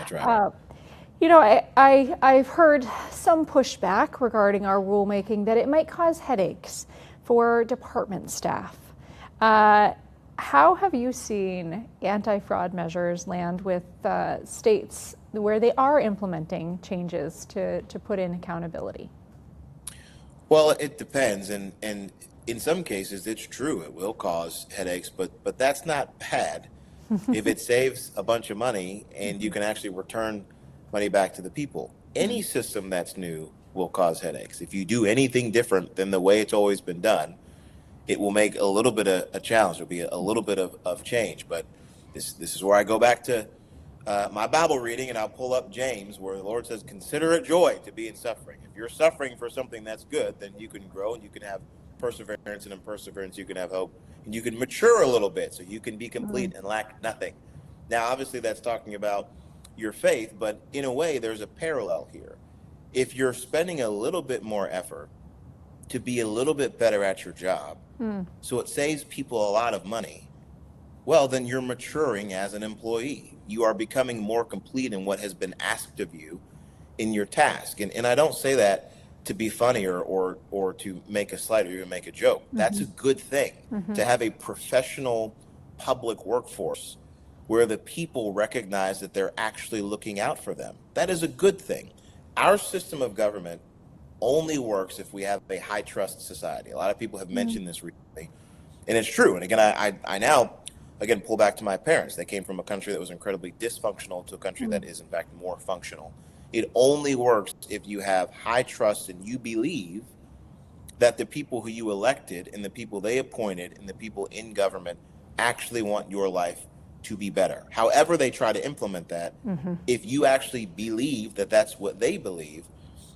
That's right. I've heard some pushback regarding our rulemaking that it might cause headaches for department staff. How have you seen anti-fraud measures land with states where they are implementing changes to put in accountability? Well, it depends, and in some cases, it's true. It will cause headaches, but that's not bad if it saves a bunch of money and you can actually return money back to the people. Any system that's new will cause headaches. If you do anything different than the way it's always been done, it will make a little bit of a challenge. There'll be a little bit of change. But this is where I go back to my Bible reading, and I'll pull up James, where the Lord says, "Consider it joy to be in suffering." If you're suffering for something that's good, then you can grow and you can have perseverance, and in perseverance you can have hope, and you can mature a little bit so you can be complete and lack nothing. Now, obviously, that's talking about your faith, but in a way, there's a parallel here. If you're spending a little bit more effort to be a little bit better at your job, so it saves people a lot of money, well, then you're maturing as an employee. You are becoming more complete in what has been asked of you in your task. And I don't say that to be funny or to make a slight or even make a joke. That's a good thing to have a professional public workforce where the people recognize that they're actually looking out for them. That is a good thing. Our system of government only works if we have a high trust society. A lot of people have mentioned this recently, and it's true. And again, I now pull back to my parents. They came from a country that was incredibly dysfunctional to a country that is in fact more functional. It only works if you have high trust and you believe that the people who you elected and the people they appointed and the people in government actually want your life to be better. However they try to implement that, if you actually believe that that's what they believe,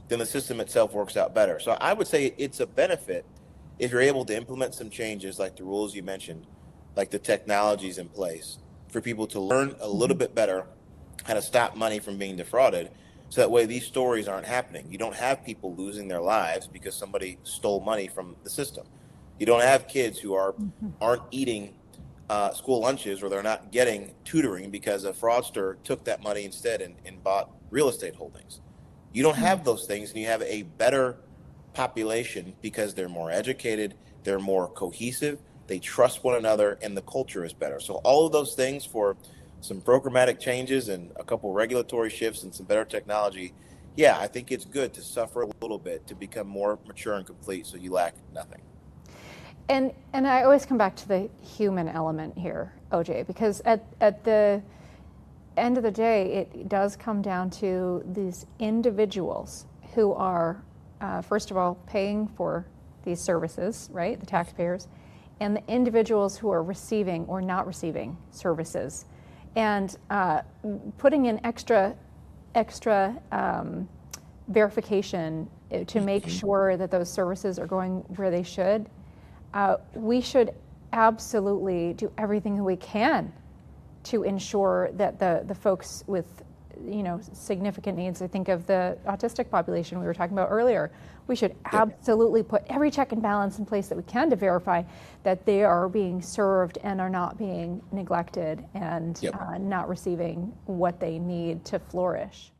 then the system itself works out better. So I would say it's a benefit if you're able to implement some changes like the rules you mentioned, like the technologies in place, for people to learn a little bit better how to stop money from being defrauded. So that way these stories aren't happening. You don't have people losing their lives because somebody stole money from the system. You don't have kids who aren't eating school lunches, or they're not getting tutoring because a fraudster took that money instead and bought real estate holdings. You don't have those things, and you have a better population because they're more educated, they're more cohesive, they trust one another, and the culture is better. So all of those things, for some programmatic changes and a couple regulatory shifts and some better technology, yeah, I think it's good to suffer a little bit to become more mature and complete so you lack nothing. And I always come back to the human element here, OJ, because at the end of the day, it does come down to these individuals who are, first of all, paying for these services, right, the taxpayers, and the individuals who are receiving or not receiving services, and putting in extra verification to make sure that those services are going where they should. We should absolutely do everything that we can to ensure that the folks with significant needs, I think of the autistic population we were talking about earlier, we should absolutely put every check and balance in place that we can to verify that they are being served and are not being neglected and not receiving what they need to flourish.